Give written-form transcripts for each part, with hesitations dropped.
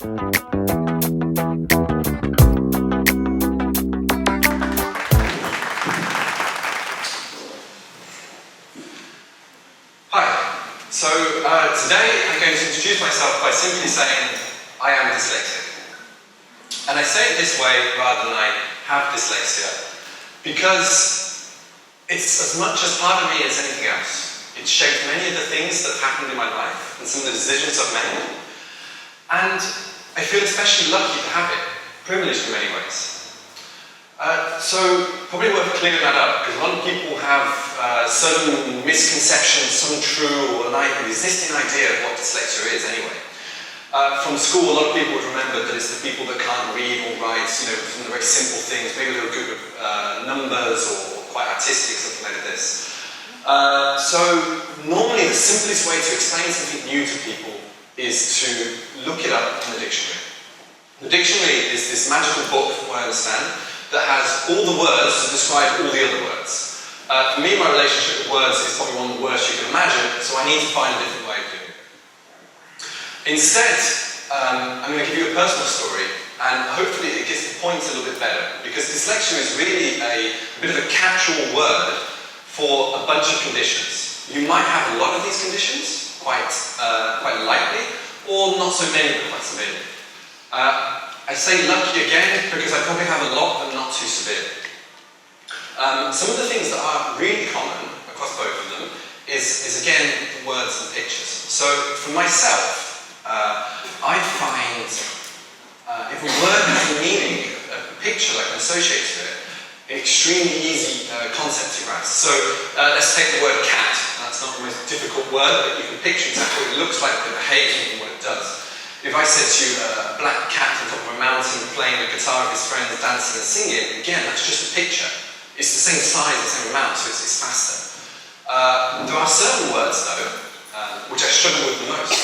So today I'm going to introduce myself by simply saying I am dyslexic. And I say it this way rather than I have dyslexia because it's as much as part of me as anything else. It's shaped many of the things that have happened in my life and some of the decisions I've made. And I feel especially lucky to have it, privileged in many ways. So probably worth clearing that up, because a lot of people have certain misconceptions, some true or an existing idea of what dyslexia is anyway. From school, a lot of people would remember that it's the people that can't read or write, some of the very simple things, maybe they're good with numbers or quite artistic, something like this. So normally the simplest way to explain something new to people is to look it up in the dictionary. The dictionary is this magical book, from what I understand, that has all the words to describe all the other words. For me, my relationship with words is probably one of the worst you can imagine, so I need to find a different way of doing it. Instead, I'm going to give you a personal story, and hopefully it gets the point a little bit better, because dyslexia is really a bit of a catch-all word for a bunch of conditions. You might have a lot of these conditions, quite likely, or not so many, but quite severe. I say lucky again because I probably have a lot, but not too severe. Some of the things that are really common across both of them is again, the words and pictures. So for myself, I find if a word has a meaning, a picture I can associate to it, an extremely easy concept to grasp. So let's take the word cat. That's not the most difficult word, but you can picture exactly what it looks like, the behavior, and what it does. If I said to you a black cat on top of a mountain playing the guitar with his friends, dancing and singing, again, that's just a picture. It's the same size, the same amount, so it's faster. There are certain words, though, which I struggle with the most.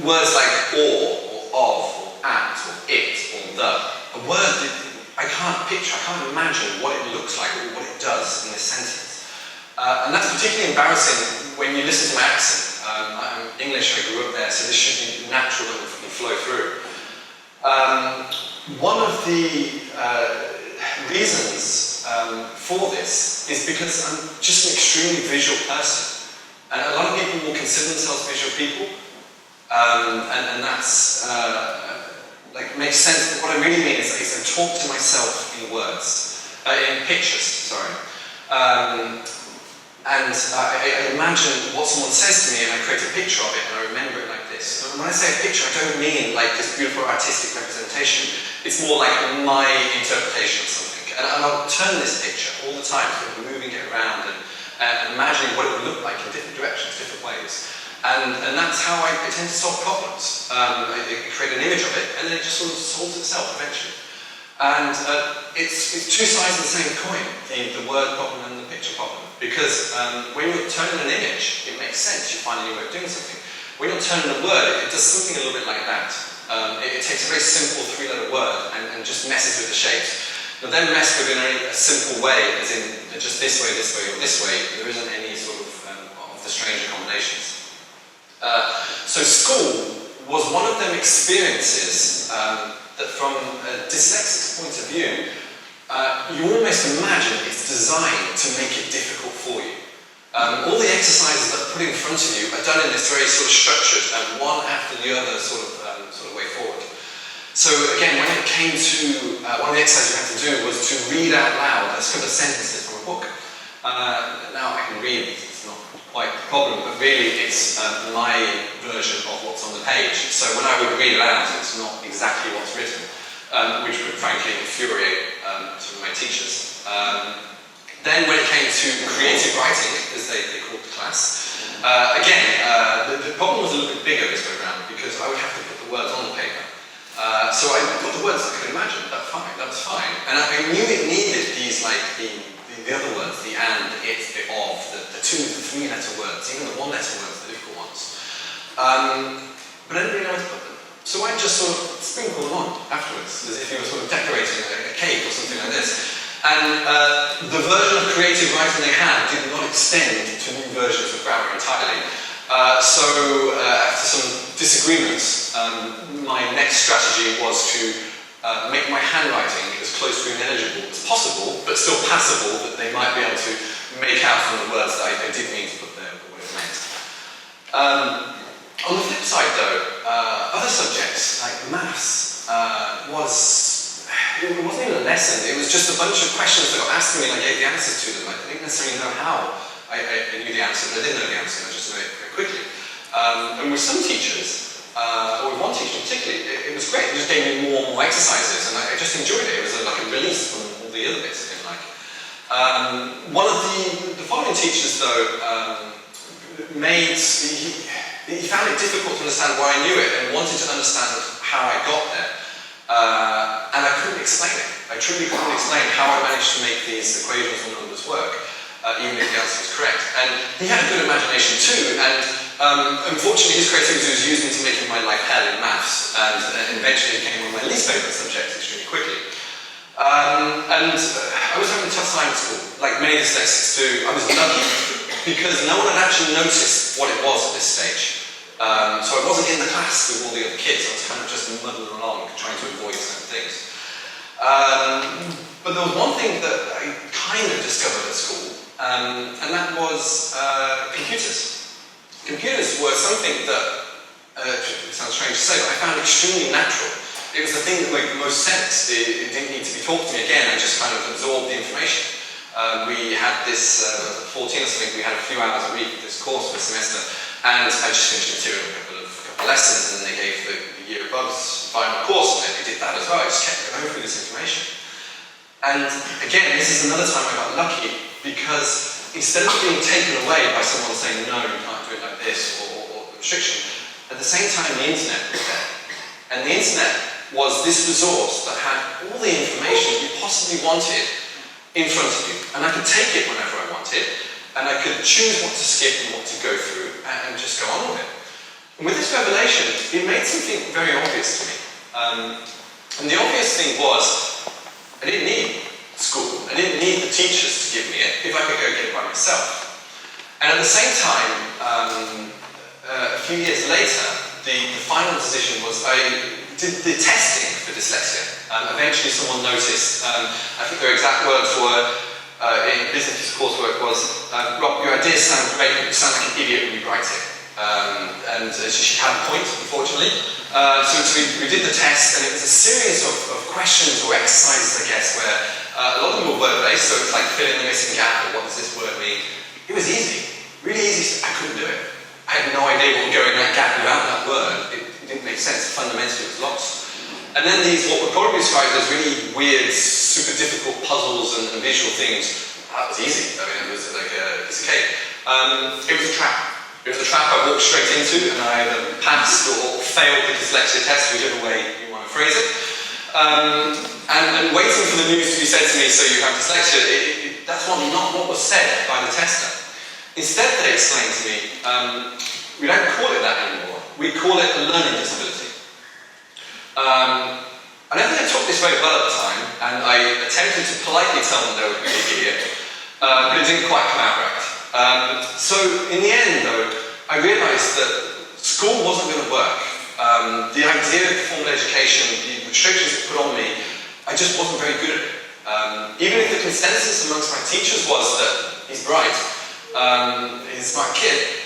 Words like or of, or at, or it, or the. A word that I can't picture, I can't imagine what it looks like or what it does in this sentence. And that's particularly embarrassing when you listen to my accent. I'm English, I grew up there, so this should be natural and flow through. One of the reasons for this is because I'm just an extremely visual person. And a lot of people will consider themselves visual people, and that's makes sense, but what I really mean is I talk to myself in words, in pictures, sorry. And I imagine what someone says to me and I create a picture of it and I remember it like this. And when I say a picture, I don't mean like this beautiful artistic representation. It's more like my interpretation of something. And I'll turn this picture all the time, sort of moving it around and imagining what it would look like in different directions, different ways. And that's how I tend to solve problems. I create an image of it and then it just sort of solves itself eventually. And it's two sides of the same coin, the word problem and the picture problem. Because when you're turning an image, it makes sense, you find a new way of doing something. When you're turning a word, it does something a little bit like that. It takes a very simple three-letter word and just messes with the shapes. But then mess with it in a simple way, as in just this way, or this way. There isn't any sort of the stranger combinations. So school was one of them experiences that from a dyslexic's point of view, you almost imagine it's designed to make it difficult for you. All the exercises that are put in front of you are done in this very sort of structured, one after the other sort of way forward. So again, when it came to, one of the exercises you had to do was to read out loud a couple of sentences from a book. Now I can read, it's not quite the problem, but really it's my version of what's on the page. So when I would read it out, it's not exactly what's written. Which would frankly infuriate some of my teachers. Then when it came to creative writing, as they called the class, again, the problem was a little bit bigger this way around because I would have to put the words on the paper. So I put the words I could imagine, that was fine. And I knew it needed these, like the other words, the and, the it, the of, the two, the three-letter words, even the one-letter words, the difficult ones. But I didn't really know where to put them. So I just sort of sprinkle them on afterwards, as if you were sort of decorating a cake or something like this. And the version of creative writing they had did not extend to new versions of grammar entirely. After some disagreements, my next strategy was to make my handwriting as close to ineligible as possible, but still passable, that they might be able to make out from the words that I did mean to put there, what it meant. On the flip side though, other subjects like maths it wasn't even a lesson, it was just a bunch of questions that got asked to me and I gave the answers to them. I didn't necessarily know how I knew the answer, but I didn't know the answer, I just knew it very quickly. And with some teachers, or with one teacher particularly, it was great, it just gave me more and more exercises and I just enjoyed it. It was like a release from all the other bits I didn't like. One of the following teachers though, he found it difficult to understand why I knew it and wanted to understand how I got there. And I couldn't explain it. I truly couldn't explain how I managed to make these equations and numbers work, even if the answer was correct. And he had a good imagination too, and unfortunately his creativity was used into making my life hell in maths, and eventually it became one of my least favourite subjects extremely quickly. I was having a tough time at school, like many dyslexics do. I was lucky because no one had actually noticed what it was at this stage. So I wasn't in the class with all the other kids, I was kind of just muddling along, trying to avoid certain things. But there was one thing that I kind of discovered at school, and that was computers. Computers were something that, it sounds strange to say, but I found extremely natural. It was the thing that made the most sense. It didn't need to be taught to me again, I just kind of absorbed the information. We had this, 14 or something, we had a few hours a week, this course for a semester, and I just finished material in a couple of lessons, and then they gave the year above's final course, and I did that as well. I just kept going through this information. And again, this is another time I got lucky, because instead of being taken away by someone saying, no, you can't do it like this, or restriction, at the same time the internet was there. And the internet was this resource that had all the information you possibly wanted in front of you. And I could take it whenever I wanted, and I could choose what to skip and what to go through, and just go on with it. And with this revelation, it made something very obvious to me. And the obvious thing was, I didn't need school, I didn't need the teachers to give me it, if I could go get it by myself. And at the same time, a few years later, the final decision was I did the testing for dyslexia. Eventually someone noticed, I think their exact words were, in business coursework was, Rob, your ideas sound great, but you sound like an idiot when you write it. And she had a point, unfortunately. So we did the test, and it was a series of questions or exercises, I guess, where a lot of them were word-based, so it's like fill in the missing gap, or what does this word mean? It was easy, really easy. I couldn't do it. I had no idea what would go in that gap without that word. It didn't make sense. Fundamentally, it was lost. And then these, what were probably described as really weird, super difficult puzzles and visual things, that was easy. I mean, it was like a piece of cake. It was a trap. It was a trap I walked straight into, and I either passed or failed the dyslexia test, whichever way you want to phrase it. And waiting for the news to be said to me, so you have dyslexia, that's not what was said by the tester. Instead, they explained to me, we don't call it that anymore. We call it a learning disability. I don't think I took this very well at the time, and I attempted to politely tell them they were an idiot, but it didn't quite come out right. So in the end, though, I realised that school wasn't going to work. The idea of formal education, the restrictions it put on me, I just wasn't very good at it. Even if the consensus amongst my teachers was that he's bright, he's a smart kid,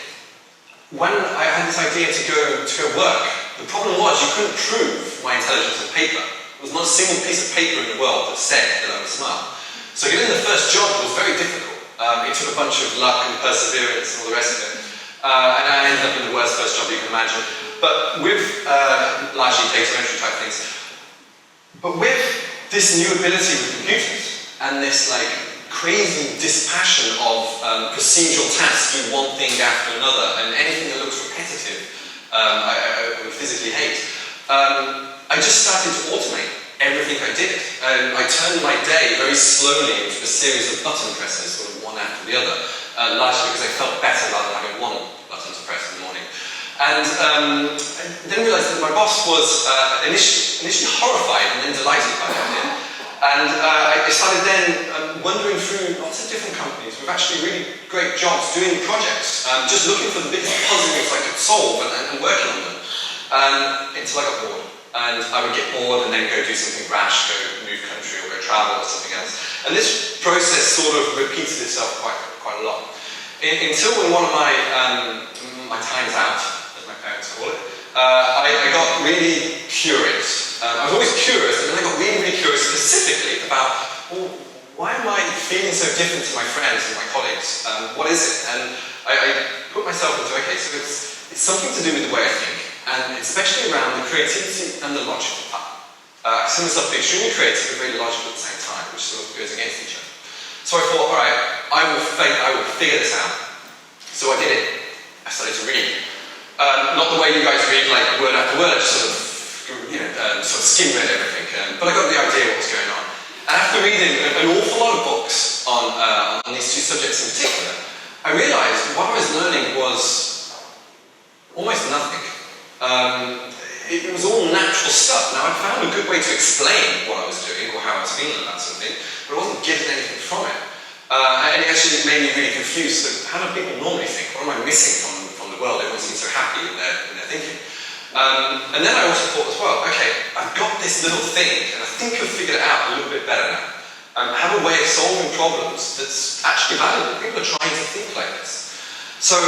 when I had this idea to go work, the problem was you couldn't prove my intelligence on paper. There was not a single piece of paper in the world that said that I was smart. So getting the first job was very difficult. It took a bunch of luck and perseverance and all the rest of it. And I ended up in the worst first job you can imagine. But with largely data entry type things. But with this new ability with computers and this like crazy dispassion of procedural tasks, do one thing after another, and anything that looks repetitive, I would physically hate. I just started to automate everything I did. I turned my day very slowly into a series of button presses, sort of one after the other, largely because I felt better rather than having one button to press in the morning. And I then realised that my boss was initially horrified and then delighted by the idea. And I started then wandering through lots of different companies with actually really great jobs doing projects, just looking for the biggest puzzles I could solve and working on them, until I got bored. And I would get bored and then go do something rash, go move country or go travel or something else. And this process sort of repeated itself quite a lot. Until in one of my times out, as my parents call it, I got really curious. I was always curious, and then I got really curious specifically about, well, why am I feeling so different to my friends and my colleagues? What is it? And I put myself into, okay, so it's something to do with the way I think, and especially around the creativity and the logical part. I consider myself extremely creative and very logical at the same time, which sort of goes against each other. So I thought, all right, I will figure this out. So I did it. I started to read. Not the way you guys read, like word after word, I just sort of skim read everything. But I got the idea of what was going on. And after reading an awful lot of books on these two subjects in particular, I realized what I was learning was almost nothing. It was all natural stuff. Now, I'd found a good way to explain what I was doing or how I was feeling about something, but I wasn't getting anything from it. And it actually made me really confused. So how do people normally think? What am I missing from the world? Everyone seems so happy in their thinking. And then I also thought as well, okay, I've got this little thing, and I think I've figured it out a little bit better now. I have a way of solving problems that's actually valuable. People are trying to think like this. So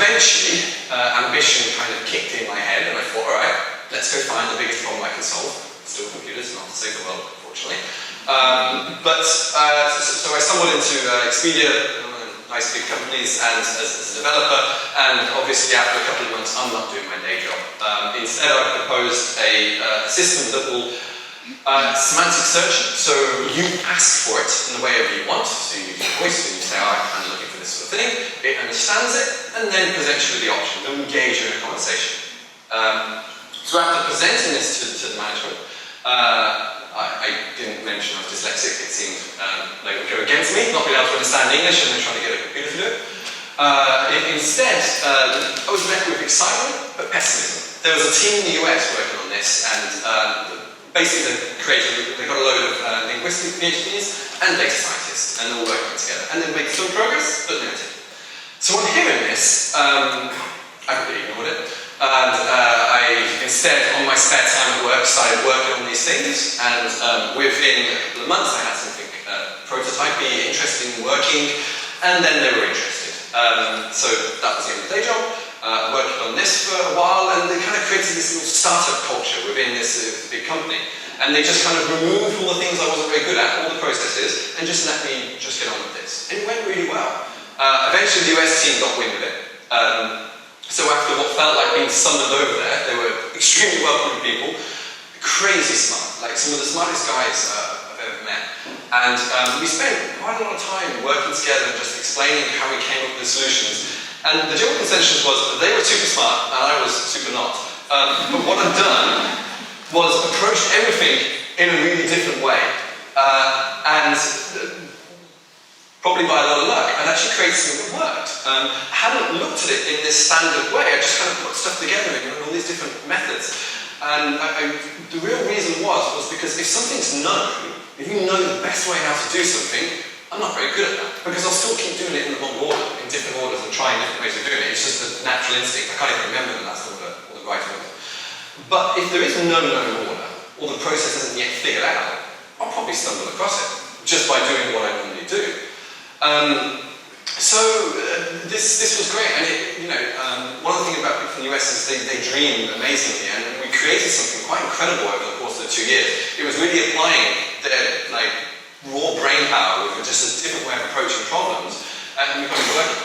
eventually, ambition kind of kicked in my head, and I thought, all right, let's go find the biggest problem I can solve. Still computers, not to save the world, unfortunately. So I stumbled into Expedia, nice big companies, and as a developer, and obviously after a couple of months I'm not doing my day job. Instead I proposed a system that will semantic search, so you ask for it in the way you want, so you use your voice and you say, oh, I'm looking for this sort of thing, it understands it, and then presents you with the option, they'll engage you in a conversation. So after presenting this to the management, I didn't mention I was dyslexic. It seemed they would go against me, not being able to understand English and then trying to get a computer to do it. Instead, I was met with excitement, but pessimism. There was a team in the US working on this, and basically they got a load of linguistic PhDs and data scientists, and all working together. And they made some progress, but limited. So on hearing this, I completely ignored it. And I instead, on my spare time at work, started working on these things, and within a couple of months I had something prototypey, interesting, working, and then they were interested. So that was the end of the day job. Working on this for a while, and they kind of created this little startup culture within this big company. And they just kind of removed all the things I wasn't very good at, all the processes, and just let me just get on with this. And it went really well. Eventually the US team got wind of it. So after what felt like being summoned over there, they were extremely welcoming people, crazy smart, like some of the smartest guys I've ever met. And we spent quite a lot of time working together and just explaining how we came up with the solutions. And the general consensus was that they were super smart and I was super not. But what I'd done was approach everything in a really different way. And probably by a lot of luck, I'd actually created something that worked. I hadn't looked at it in this standard way, I just kind of put stuff together in all these different methods. And the real reason was because if something's known, if you know the best way how to do something, I'm not very good at that, because I'll still keep doing it in the wrong order, in different orders, and trying different ways of doing it. It's just a natural instinct. I can't even remember the last order or the right order. But if there is no known order, or the process isn't yet figured out, I'll probably stumble across it, just by doing what I normally do. This was great, and one of the things about people from the US is they dream amazingly, and we created something quite incredible over the course of the 2 years. It was really applying their raw brain power with just a different way of approaching problems, and we got it working.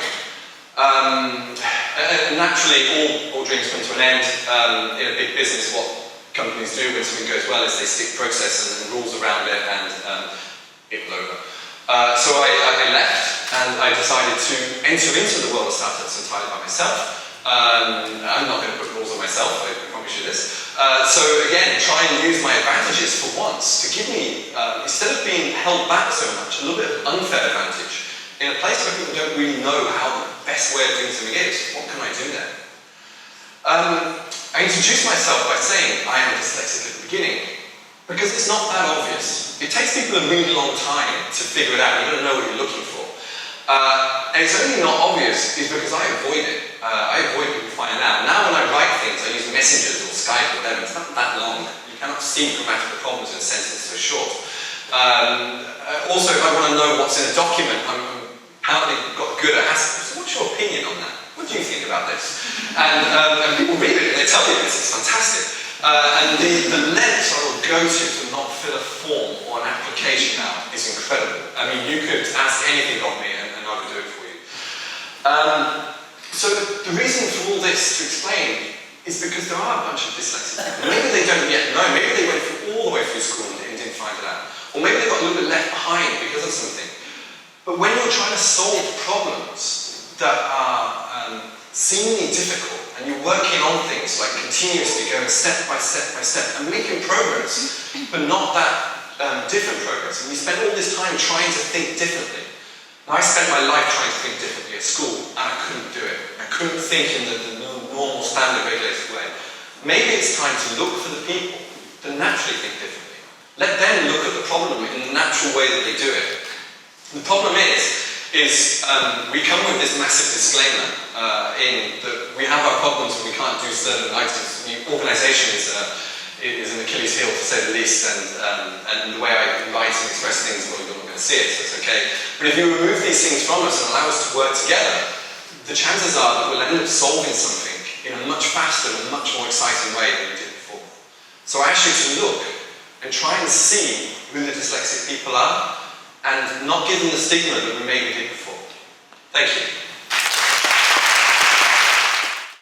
And naturally, all dreams come to an end. In a big business, what companies do when something goes well is they stick process and rules around it, and it will over. So I left, and I decided to enter into the world of startups entirely by myself. I'm not going to put rules on myself, I promise you this. So again, try and use my advantages for once to give me, instead of being held back so much, a little bit of unfair advantage. In a place where people don't really know how the best way of doing something is, what can I do there? I introduced myself by saying I am dyslexic at the beginning, Because it's not that obvious. It takes people a really long time to figure it out. You've got to know what you're looking for. And it's only not obvious is because I avoid it. I avoid people finding out. Now when I write things, I use messengers or Skype or whatever. It's not that long. You cannot see grammatical problems in a sentence so short. Also, if I want to know what's in a document, I'm apparently got good at asking, so what's your opinion on that? What do you think about this? And people read it and they tell you this. It's fantastic. And the lengths I will go to not fill a form or an application out is incredible. I mean, you could ask anything of me and I would do it for you. So the reason for all this to explain is because there are a bunch of dyslexic people. Maybe they don't yet know. Maybe they went all the way through school and didn't find it out. Or maybe they got a little bit left behind because of something. But when you're trying to solve problems that are seemingly difficult, and you're working on things like continuously going step by step by step and making progress, but not that different progress. And you spend all this time trying to think differently. Now, I spent my life trying to think differently at school, and I couldn't do it. I couldn't think in the normal, standard, regulated way. Maybe it's time to look for the people that naturally think differently. Let them look at the problem in the natural way that they do it. The problem is we come with this massive disclaimer in that we have our problems and we can't do certain items. Organisation is an Achilles heel, to say the least, and the way I write and express things, well, you're not going to see it, so it's okay. But if you remove these things from us and allow us to work together, the chances are that we'll end up solving something in a much faster and much more exciting way than we did before. So I ask you to look and try and see who the dyslexic people are, and not give them the stigma that we maybe did before. Thank you.